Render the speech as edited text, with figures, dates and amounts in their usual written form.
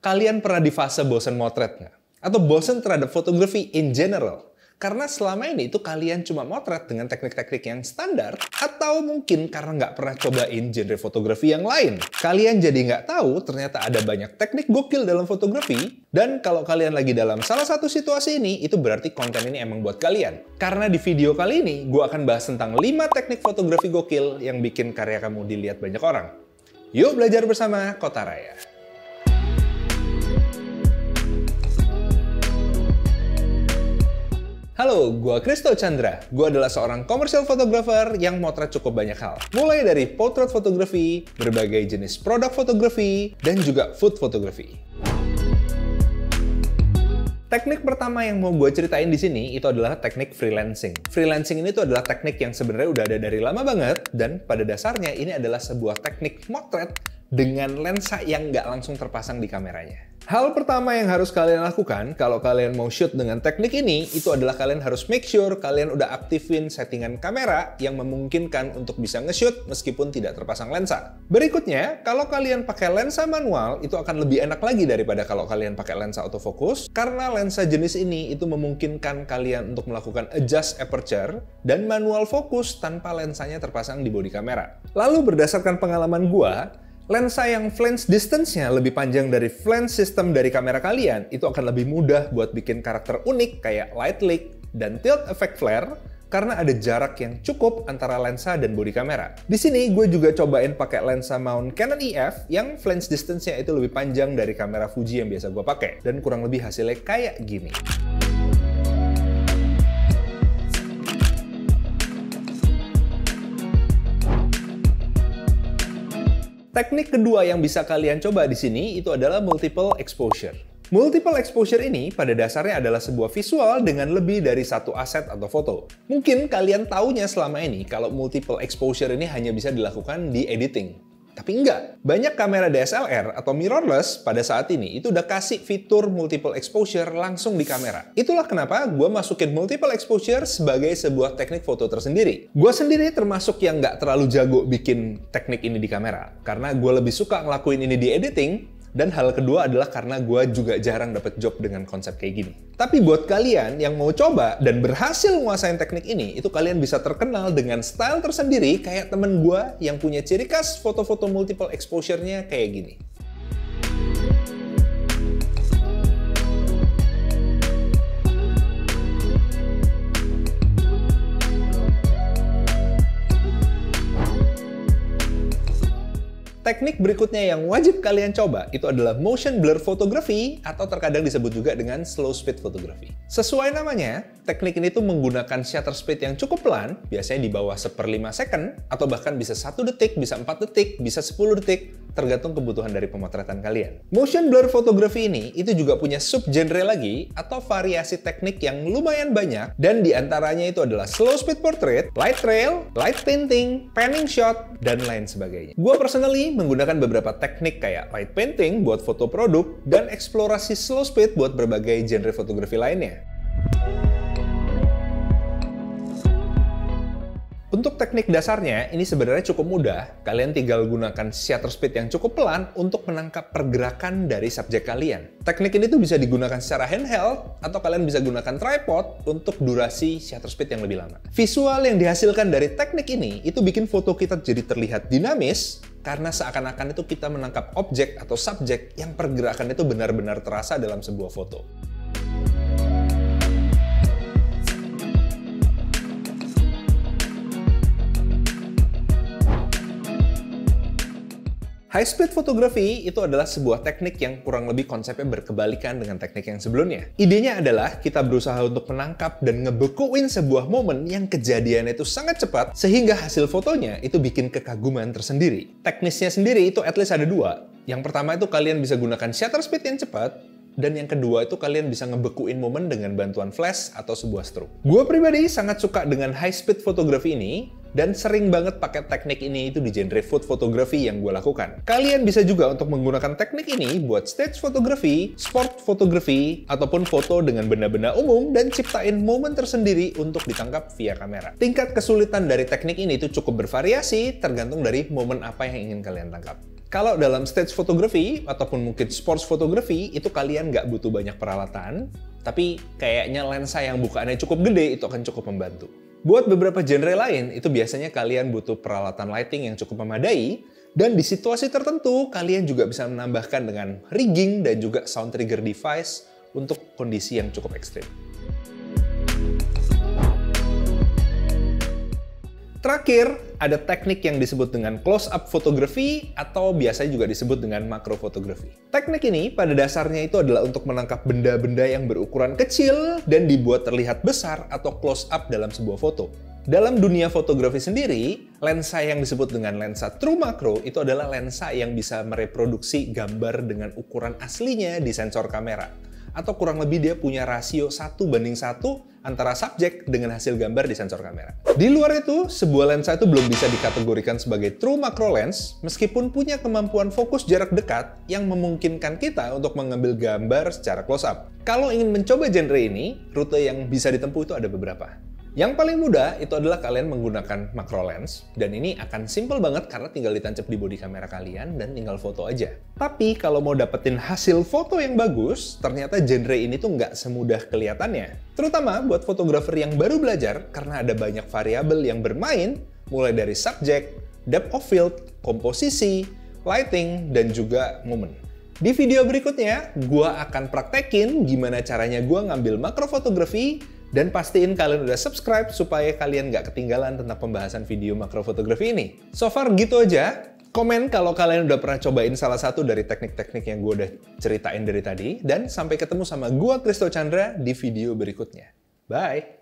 Kalian pernah di fase bosan motret nggak? Atau bosan terhadap fotografi in general? Karena selama ini itu kalian cuma motret dengan teknik-teknik yang standar, atau mungkin karena nggak pernah cobain genre fotografi yang lain. Kalian jadi nggak tahu ternyata ada banyak teknik gokil dalam fotografi, dan kalau kalian lagi dalam salah satu situasi ini, itu berarti konten ini emang buat kalian. Karena di video kali ini, gue akan bahas tentang 5 teknik fotografi gokil yang bikin karya kamu dilihat banyak orang. Yuk belajar bersama Kota Raya. Halo, gue Christo Chandra. Gue adalah seorang commercial photographer yang motret cukup banyak hal. Mulai dari portrait fotografi, berbagai jenis produk fotografi, dan juga food fotografi. Teknik pertama yang mau gue ceritain di sini itu adalah teknik freelancing. Freelancing ini tuh adalah teknik yang sebenarnya udah ada dari lama banget, dan pada dasarnya ini adalah sebuah teknik motret dengan lensa yang nggak langsung terpasang di kameranya. Hal pertama yang harus kalian lakukan kalau kalian mau shoot dengan teknik ini, itu adalah kalian harus make sure kalian udah aktifin settingan kamera yang memungkinkan untuk bisa nge-shoot meskipun tidak terpasang lensa. Berikutnya, kalau kalian pakai lensa manual, itu akan lebih enak lagi daripada kalau kalian pakai lensa autofocus, karena lensa jenis ini itu memungkinkan kalian untuk melakukan adjust aperture dan manual fokus tanpa lensanya terpasang di bodi kamera. Lalu berdasarkan pengalaman gua, lensa yang flange distance-nya lebih panjang dari flange system dari kamera kalian, itu akan lebih mudah buat bikin karakter unik kayak light leak dan tilt effect flare karena ada jarak yang cukup antara lensa dan bodi kamera. Di sini gue juga cobain pakai lensa mount Canon EF yang flange distance-nya itu lebih panjang dari kamera Fuji yang biasa gue pakai, dan kurang lebih hasilnya kayak gini. Teknik kedua yang bisa kalian coba di sini itu adalah multiple exposure. Multiple exposure ini pada dasarnya adalah sebuah visual dengan lebih dari satu aset atau foto. Mungkin kalian taunya selama ini kalau multiple exposure ini hanya bisa dilakukan di editing. Tapi enggak. Banyak kamera DSLR atau mirrorless pada saat ini itu udah kasih fitur multiple exposure langsung di kamera. Itulah kenapa gue masukin multiple exposure sebagai sebuah teknik foto tersendiri. Gue sendiri termasuk yang nggak terlalu jago bikin teknik ini di kamera, karena gue lebih suka ngelakuin ini di editing. Dan hal kedua adalah karena gue juga jarang dapet job dengan konsep kayak gini. Tapi buat kalian yang mau coba dan berhasil nguasain teknik ini, itu kalian bisa terkenal dengan style tersendiri kayak temen gue yang punya ciri khas foto-foto multiple exposure-nya kayak gini. Teknik berikutnya yang wajib kalian coba itu adalah motion blur photography atau terkadang disebut juga dengan slow speed photography. Sesuai namanya, teknik ini tuh menggunakan shutter speed yang cukup pelan, biasanya di bawah 1/5 second, atau bahkan bisa 1 detik, bisa 4 detik, bisa 10 detik, tergantung kebutuhan dari pemotretan kalian. Motion blur photography ini itu juga punya subgenre lagi atau variasi teknik yang lumayan banyak, dan diantaranya itu adalah slow speed portrait, light trail, light painting, panning shot, dan lain sebagainya. Gua personally menggunakan beberapa teknik kayak light painting buat foto produk dan eksplorasi slow speed buat berbagai genre fotografi lainnya. Untuk teknik dasarnya, ini sebenarnya cukup mudah. Kalian tinggal gunakan shutter speed yang cukup pelan untuk menangkap pergerakan dari subjek kalian. Teknik ini tuh bisa digunakan secara handheld, atau kalian bisa gunakan tripod untuk durasi shutter speed yang lebih lama. Visual yang dihasilkan dari teknik ini, itu bikin foto kita jadi terlihat dinamis, karena seakan-akan itu kita menangkap objek atau subjek yang pergerakan itu benar-benar terasa dalam sebuah foto. High speed photography itu adalah sebuah teknik yang kurang lebih konsepnya berkebalikan dengan teknik yang sebelumnya. Idenya adalah kita berusaha untuk menangkap dan ngebekuin sebuah momen yang kejadiannya itu sangat cepat sehingga hasil fotonya itu bikin kekaguman tersendiri. Teknisnya sendiri itu at least ada 2. Yang pertama itu kalian bisa gunakan shutter speed yang cepat, dan yang kedua itu kalian bisa ngebekuin momen dengan bantuan flash atau sebuah strobe. Gue pribadi sangat suka dengan high speed photography ini, dan sering banget pakai teknik ini itu di genre food photography yang gue lakukan. Kalian bisa juga untuk menggunakan teknik ini buat stage photography, sport photography, ataupun foto dengan benda-benda umum dan ciptain momen tersendiri untuk ditangkap via kamera. Tingkat kesulitan dari teknik ini itu cukup bervariasi tergantung dari momen apa yang ingin kalian tangkap. Kalau dalam stage photography ataupun mungkin sports photography, itu kalian nggak butuh banyak peralatan, tapi kayaknya lensa yang bukaannya cukup gede itu akan cukup membantu. Buat beberapa genre lain, itu biasanya kalian butuh peralatan lighting yang cukup memadai, dan di situasi tertentu, kalian juga bisa menambahkan dengan rigging dan juga sound trigger device untuk kondisi yang cukup ekstrim. Terakhir, ada teknik yang disebut dengan close-up photography atau biasanya juga disebut dengan macro photography. Teknik ini pada dasarnya itu adalah untuk menangkap benda-benda yang berukuran kecil dan dibuat terlihat besar atau close-up dalam sebuah foto. Dalam dunia fotografi sendiri, lensa yang disebut dengan lensa true macro itu adalah lensa yang bisa mereproduksi gambar dengan ukuran aslinya di sensor kamera. Atau kurang lebih dia punya rasio 1:1 antara subjek dengan hasil gambar di sensor kamera. Di luar itu, sebuah lensa itu belum bisa dikategorikan sebagai true macro lens meskipun punya kemampuan fokus jarak dekat yang memungkinkan kita untuk mengambil gambar secara close up. Kalau ingin mencoba genre ini, rute yang bisa ditempuh itu ada beberapa. Yang paling mudah itu adalah kalian menggunakan macro lens, dan ini akan simple banget karena tinggal ditancap di bodi kamera kalian dan tinggal foto aja. Tapi kalau mau dapetin hasil foto yang bagus, ternyata genre ini tuh nggak semudah kelihatannya. Terutama buat fotografer yang baru belajar karena ada banyak variabel yang bermain, mulai dari subject, depth of field, komposisi, lighting, dan juga momen. Di video berikutnya, gua akan praktekin gimana caranya gua ngambil makro fotografi. Dan pastiin kalian udah subscribe supaya kalian nggak ketinggalan tentang pembahasan video makro fotografi ini. So far gitu aja. Komen kalau kalian udah pernah cobain salah satu dari teknik-teknik yang gue udah ceritain dari tadi. Dan sampai ketemu sama gue, Christo Chandra, di video berikutnya. Bye!